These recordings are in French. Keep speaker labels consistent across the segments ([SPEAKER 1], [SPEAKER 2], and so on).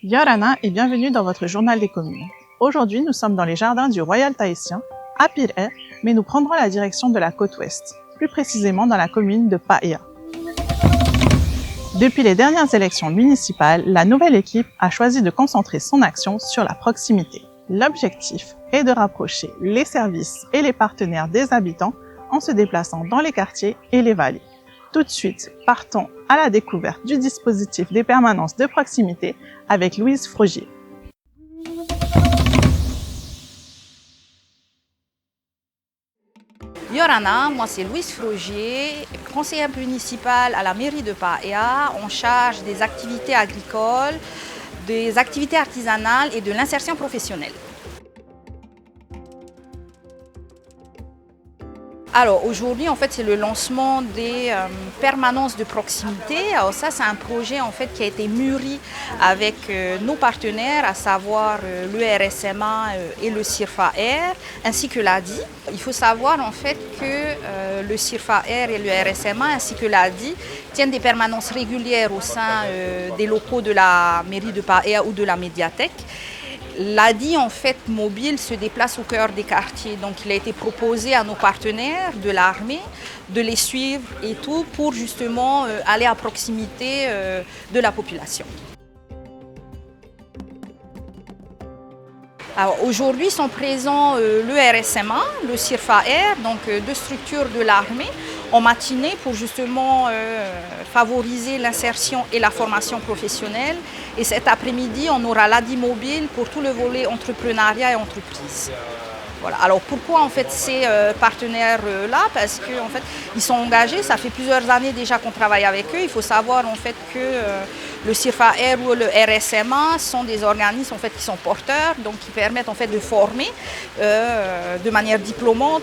[SPEAKER 1] Yorana et bienvenue dans votre journal des communes. Aujourd'hui, nous sommes dans les jardins du Royal Tahitien, à Pireh, mais nous prendrons la direction de la côte ouest, plus précisément dans la commune de Paea. Depuis les dernières élections municipales, la nouvelle équipe a choisi de concentrer son action sur la proximité. L'objectif est de rapprocher les services et les partenaires des habitants en se déplaçant dans les quartiers et les vallées. Tout de suite, partons à la découverte du dispositif des permanences de proximité avec Louise Frogier.
[SPEAKER 2] Yorana, moi c'est Louise Frogier, conseillère municipale à la mairie de Paea, en charge des activités agricoles, des activités artisanales et de l'insertion professionnelle. Alors aujourd'hui en fait c'est le lancement des permanences de proximité. Alors ça c'est un projet en fait qui a été mûri avec nos partenaires, à savoir le RSMA et le CIRFA-R ainsi que l'ADI. Il faut savoir en fait que le CIRFA-R et le RSMA ainsi que l'ADI tiennent des permanences régulières au sein des locaux de la mairie de Paea ou de la médiathèque. L'ADI en fait mobile se déplace au cœur des quartiers, donc il a été proposé à nos partenaires de l'armée de les suivre et tout pour justement aller à proximité de la population. Aujourd'hui sont présents le RSMA, le CIRFA-R, donc deux structures de l'armée en matinée pour justement favoriser l'insertion et la formation professionnelle. Et cet après-midi, on aura l'ADI mobile pour tout le volet entrepreneuriat et entreprise. Voilà. Alors pourquoi en fait ces partenaires-là? Parce qu'en fait ils sont engagés, ça fait plusieurs années déjà qu'on travaille avec eux. Il faut savoir en fait que le CIRFA-R ou le RSMA sont des organismes en fait qui sont porteurs, donc qui permettent en fait de former de manière diplômante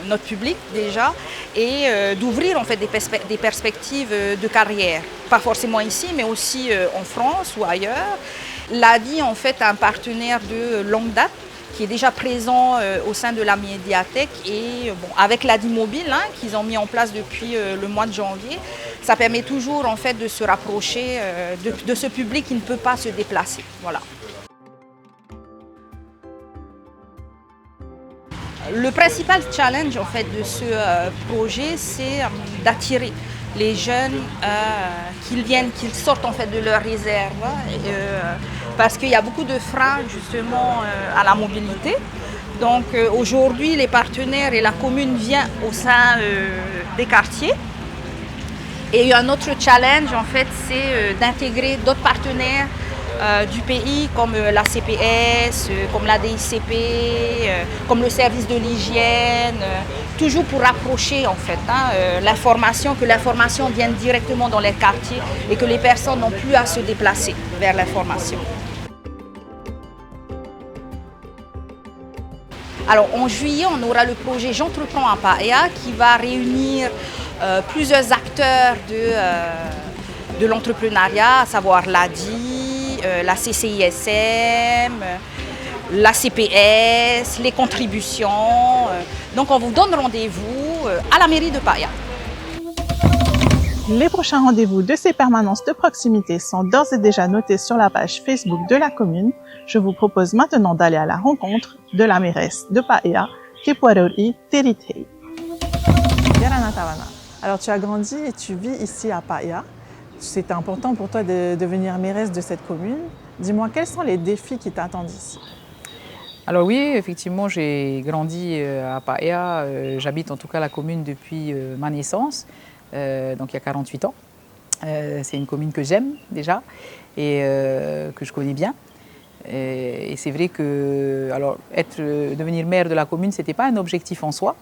[SPEAKER 2] notre public déjà et d'ouvrir en fait des perspectives de carrière, pas forcément ici mais aussi en France ou ailleurs. L'ADI en fait un partenaire de longue date qui est déjà présent au sein de la médiathèque et avec l'ADI mobile qu'ils ont mis en place depuis le mois de janvier, ça permet toujours en fait de se rapprocher de ce public qui ne peut pas se déplacer. Voilà. Le principal challenge en fait de ce projet, c'est d'attirer les jeunes qu'ils sortent en fait de leur réserve parce qu'il y a beaucoup de freins justement à la mobilité. Donc aujourd'hui les partenaires et la commune viennent au sein des quartiers. Et un autre challenge en fait c'est d'intégrer d'autres partenaires du pays comme la CPS, comme la DICP, comme le service de l'hygiène, toujours pour rapprocher en fait que l'information vienne directement dans les quartiers et que les personnes n'ont plus à se déplacer vers l'information. Alors en juillet, on aura le projet J'entreprends à Paea qui va réunir plusieurs acteurs de l'entrepreneuriat, à savoir l'ADI, la CCISM, la CPS, les contributions. Donc on vous donne rendez-vous à la mairie de Paea.
[SPEAKER 1] Les prochains rendez-vous de ces permanences de proximité sont d'ores et déjà notés sur la page Facebook de la commune. Je vous propose maintenant d'aller à la rencontre de la mairesse de Paea, Kipwarori Teritei. Yorana Tawana. Alors tu as grandi et tu vis ici à Paea. C'était important pour toi de devenir mairesse de cette commune. Dis-moi, quels sont les défis qui t'attendent ici?
[SPEAKER 3] Alors oui, effectivement, j'ai grandi à Paea. J'habite en tout cas la commune depuis ma naissance, donc il y a 48 ans. C'est une commune que j'aime déjà et que je connais bien. Et c'est vrai que devenir maire de la commune, ce n'était pas un objectif en soi.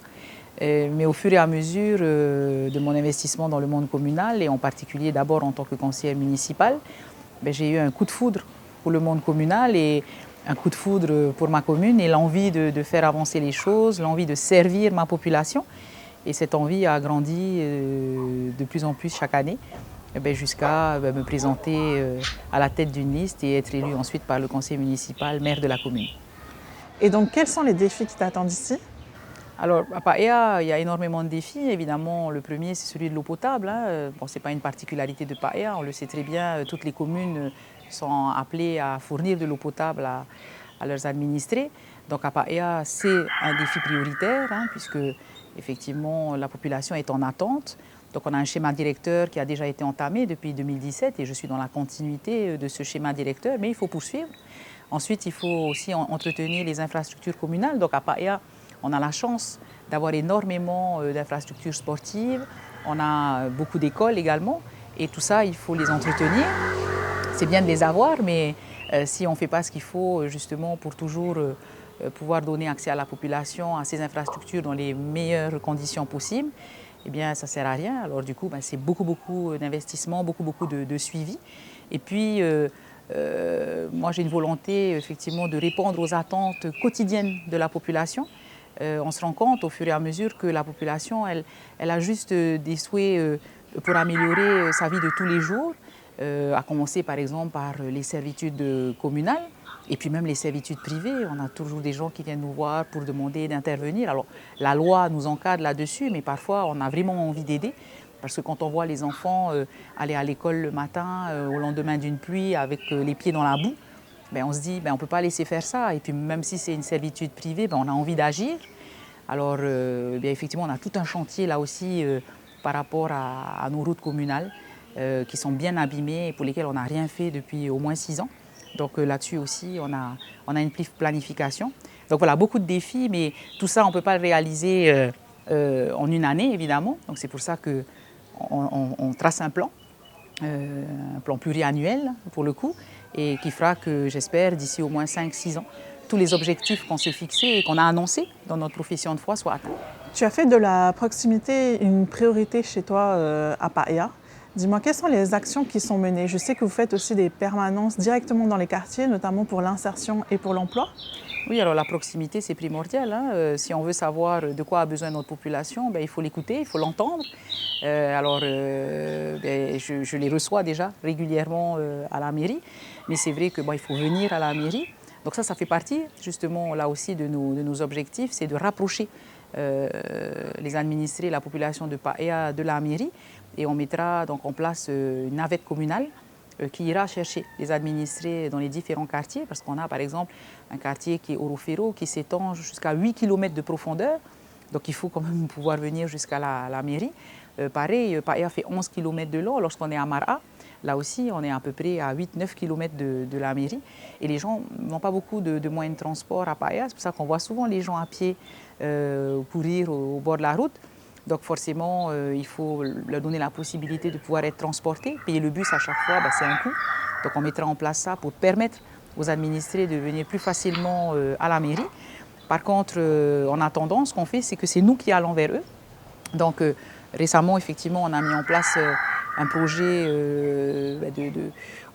[SPEAKER 3] Mais au fur et à mesure de mon investissement dans le monde communal, et en particulier d'abord en tant que conseillère municipale, j'ai eu un coup de foudre pour le monde communal et un coup de foudre pour ma commune et l'envie de faire avancer les choses, l'envie de servir ma population. Et cette envie a grandi de plus en plus chaque année jusqu'à me présenter à la tête d'une liste et être élue ensuite par le conseil municipal maire de la commune.
[SPEAKER 1] Et donc quels sont les défis qui t'attendent ici?
[SPEAKER 3] Alors, à Paea, il y a énormément de défis. Évidemment, le premier, c'est celui de l'eau potable. Bon, ce n'est pas une particularité de Paea, on le sait très bien, toutes les communes sont appelés à fournir de l'eau potable à leurs administrés. Donc à Paea, c'est un défi prioritaire, puisque effectivement la population est en attente. Donc on a un schéma directeur qui a déjà été entamé depuis 2017 et je suis dans la continuité de ce schéma directeur, mais il faut poursuivre. Ensuite, il faut aussi entretenir les infrastructures communales. Donc à Paea, on a la chance d'avoir énormément d'infrastructures sportives. On a beaucoup d'écoles également et tout ça, il faut les entretenir. C'est bien de les avoir, mais si on ne fait pas ce qu'il faut justement pour toujours pouvoir donner accès à la population à ces infrastructures dans les meilleures conditions possibles, eh bien ça ne sert à rien. Alors du coup, c'est beaucoup d'investissements, beaucoup de suivi. Et puis, moi j'ai une volonté effectivement de répondre aux attentes quotidiennes de la population. On se rend compte au fur et à mesure que la population, elle a juste des souhaits pour améliorer sa vie de tous les jours, à commencer par exemple par les servitudes communales et puis même les servitudes privées. On a toujours des gens qui viennent nous voir pour demander d'intervenir. Alors la loi nous encadre là-dessus, mais parfois on a vraiment envie d'aider. Parce que quand on voit les enfants aller à l'école le matin, au lendemain d'une pluie, avec les pieds dans la boue, on se dit on ne peut pas laisser faire ça. Et puis même si c'est une servitude privée, on a envie d'agir. Alors effectivement, on a tout un chantier là aussi par rapport à nos routes communales qui sont bien abîmées et pour lesquelles on n'a rien fait depuis au moins 6 ans. Donc là-dessus aussi, on a une planification. Donc voilà, beaucoup de défis, mais tout ça, on ne peut pas le réaliser en une année, évidemment. Donc c'est pour ça qu'on trace un plan pluriannuel pour le coup, et qui fera que, j'espère, d'ici au moins 5-6 ans, tous les objectifs qu'on s'est fixés et qu'on a annoncés dans notre profession de foi soient atteints.
[SPEAKER 1] Tu as fait de la proximité une priorité chez toi à Paea. Dis-moi, quelles sont les actions qui sont menées? Je sais que vous faites aussi des permanences directement dans les quartiers, notamment pour l'insertion et pour l'emploi.
[SPEAKER 3] Oui, alors la proximité, c'est primordial. Si on veut savoir de quoi a besoin notre population, il faut l'écouter, il faut l'entendre. Je les reçois déjà régulièrement à la mairie, mais c'est vrai qu'il faut venir à la mairie. Donc ça fait partie justement là aussi de nos objectifs, c'est de rapprocher les administrés, la population de Paea de la mairie. Et on mettra donc en place une navette communale qui ira chercher les administrés dans les différents quartiers, parce qu'on a par exemple un quartier qui est Orofero, qui s'étend jusqu'à 8 km de profondeur. Donc il faut quand même pouvoir venir jusqu'à la mairie. Pareil, Paea fait 11 km de long. Lorsqu'on est à Mara, là aussi, on est à peu près à 8-9 km de la mairie. Et les gens n'ont pas beaucoup de moyens de transport à Paea. C'est pour ça qu'on voit souvent les gens à pied courir au bord de la route. Donc forcément, il faut leur donner la possibilité de pouvoir être transportés. Payer le bus à chaque fois, c'est un coût. Donc on mettra en place ça pour permettre aux administrés de venir plus facilement à la mairie. Par contre, en attendant, ce qu'on fait, c'est que c'est nous qui allons vers eux. Donc récemment, effectivement, on a mis en place un projet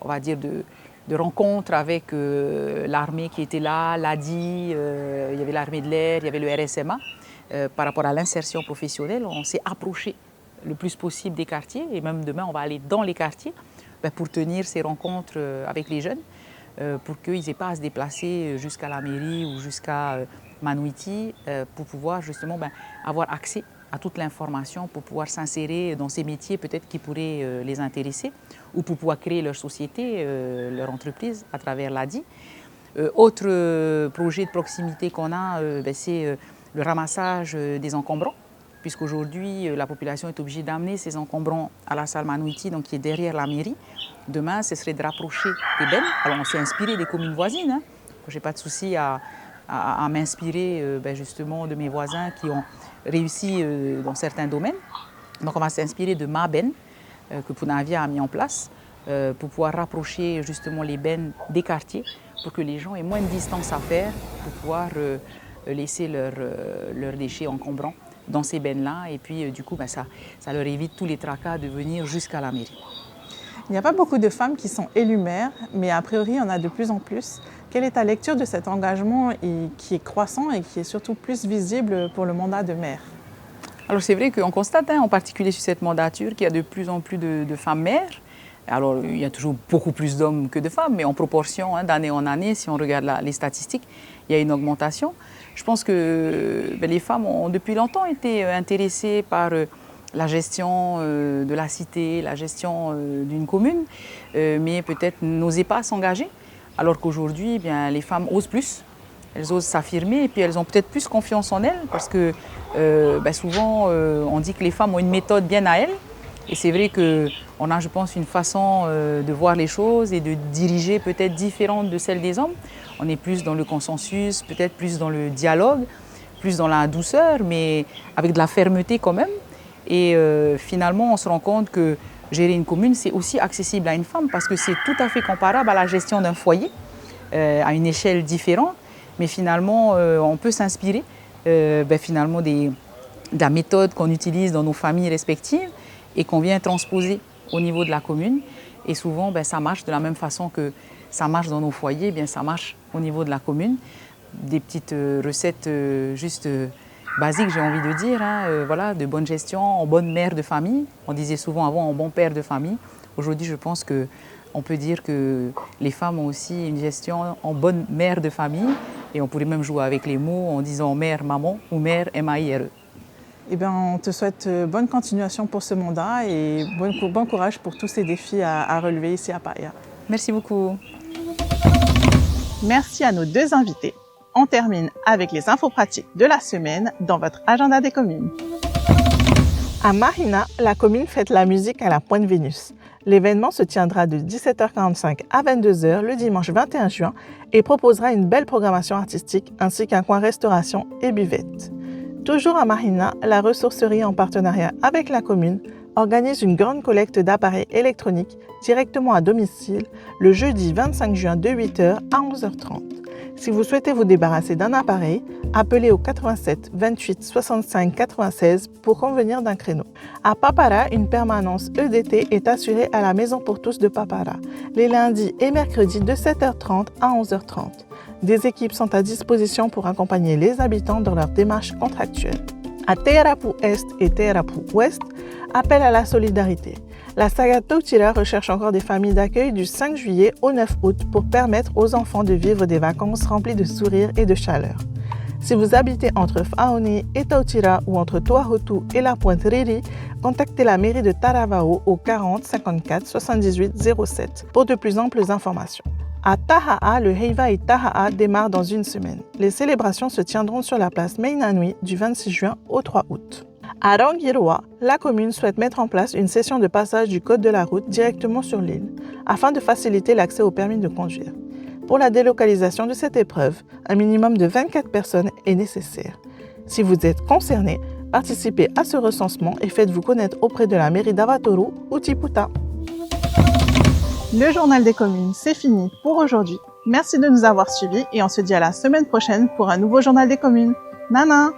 [SPEAKER 3] on va dire de rencontre avec l'armée qui était là, l'ADI, il y avait l'armée de l'air, il y avait le RSMA. Par rapport à l'insertion professionnelle, on s'est approché le plus possible des quartiers et même demain, on va aller dans les quartiers pour tenir ces rencontres avec les jeunes pour qu'ils n'aient pas à se déplacer jusqu'à la mairie ou jusqu'à Manouiti pour pouvoir justement avoir accès à toute l'information pour pouvoir s'insérer dans ces métiers peut-être qui pourraient les intéresser ou pour pouvoir créer leur société, leur entreprise à travers l'ADI. Autre projet de proximité qu'on a, c'est le ramassage des encombrants, puisqu'aujourd'hui la population est obligée d'amener ces encombrants à la salle Manouiti, donc qui est derrière la mairie. Demain, ce serait de rapprocher des bennes. Alors on s'est inspiré des communes voisines. Je n'ai pas de souci à m'inspirer justement de mes voisins qui ont réussi dans certains domaines. Donc on va s'inspirer de ma benne que Punavia a mis en place pour pouvoir rapprocher justement les bennes des quartiers pour que les gens aient moins de distance à faire pour pouvoir laisser leurs déchets encombrants dans ces bennes-là. Et puis du coup, ça leur évite tous les tracas de venir jusqu'à la mairie.
[SPEAKER 1] Il n'y a pas beaucoup de femmes qui sont élues maires, mais a priori, il y en a de plus en plus. Quelle est ta lecture de cet engagement qui est croissant et qui est surtout plus visible pour le mandat de maire?
[SPEAKER 3] Alors c'est vrai qu'on constate, en particulier sur cette mandature, qu'il y a de plus en plus de femmes maires. Alors il y a toujours beaucoup plus d'hommes que de femmes, mais en proportion, d'année en année, si on regarde les statistiques, il y a une augmentation. Je pense que les femmes ont depuis longtemps été intéressées par la gestion de la cité, la gestion d'une commune, mais peut-être n'osaient pas s'engager, alors qu'aujourd'hui, les femmes osent plus, elles osent s'affirmer et puis elles ont peut-être plus confiance en elles parce que souvent on dit que les femmes ont une méthode bien à elles et c'est vrai qu'on a, je pense, une façon de voir les choses et de diriger peut-être différente de celle des hommes. On est plus dans le consensus, peut-être plus dans le dialogue, plus dans la douceur, mais avec de la fermeté quand même. Et finalement, on se rend compte que gérer une commune, c'est aussi accessible à une femme parce que c'est tout à fait comparable à la gestion d'un foyer, à une échelle différente. Mais finalement, on peut s'inspirer finalement de la méthode qu'on utilise dans nos familles respectives et qu'on vient transposer au niveau de la commune. Et souvent, ça marche de la même façon que ça marche dans nos foyers, ça marche au niveau de la commune. Des petites recettes juste basiques, j'ai envie de dire, voilà, de bonne gestion, en bonne mère de famille. On disait souvent avant en bon père de famille. Aujourd'hui, je pense qu'on peut dire que les femmes ont aussi une gestion en bonne mère de famille. Et on pourrait même jouer avec les mots en disant mère, maman ou mère, M-A-I-R-E.
[SPEAKER 1] Eh bien, on te souhaite bonne continuation pour ce mandat et bon courage pour tous ces défis à relever ici à Paia.
[SPEAKER 3] Merci beaucoup.
[SPEAKER 1] Merci à nos deux invités. On termine avec les infos pratiques de la semaine dans votre agenda des communes. À Marina, la commune fête la musique à la Pointe Vénus. L'événement se tiendra de 17h45 à 22h le dimanche 21 juin et proposera une belle programmation artistique ainsi qu'un coin restauration et buvette. Toujours à Marina, la ressourcerie en partenariat avec la commune organise une grande collecte d'appareils électroniques directement à domicile le jeudi 25 juin de 8h à 11h30. Si vous souhaitez vous débarrasser d'un appareil, appelez au 87 28 65 96 pour convenir d'un créneau. À Papara, une permanence EDT est assurée à la Maison pour tous de Papara, les lundis et mercredis de 7h30 à 11h30. Des équipes sont à disposition pour accompagner les habitants dans leur démarche contractuelle. À Tearapu Est et Tearapu Ouest, appel à la solidarité. La saga Tautira recherche encore des familles d'accueil du 5 juillet au 9 août pour permettre aux enfants de vivre des vacances remplies de sourires et de chaleur. Si vous habitez entre Faoni et Tautira ou entre Toahotu et la Pointe Riri, contactez la mairie de Taravao au 40 54 78 07 pour de plus amples informations. À Taha'a, le Heiva Taha'a démarre dans une semaine. Les célébrations se tiendront sur la place Mainanui du 26 juin au 3 août. À Rangiroa, la commune souhaite mettre en place une session de passage du code de la route directement sur l'île, afin de faciliter l'accès au permis de conduire. Pour la délocalisation de cette épreuve, un minimum de 24 personnes est nécessaire. Si vous êtes concerné, participez à ce recensement et faites-vous connaître auprès de la mairie d'Avatoru ou Tiputa. Le journal des communes, c'est fini pour aujourd'hui. Merci de nous avoir suivis et on se dit à la semaine prochaine pour un nouveau journal des communes. Nana!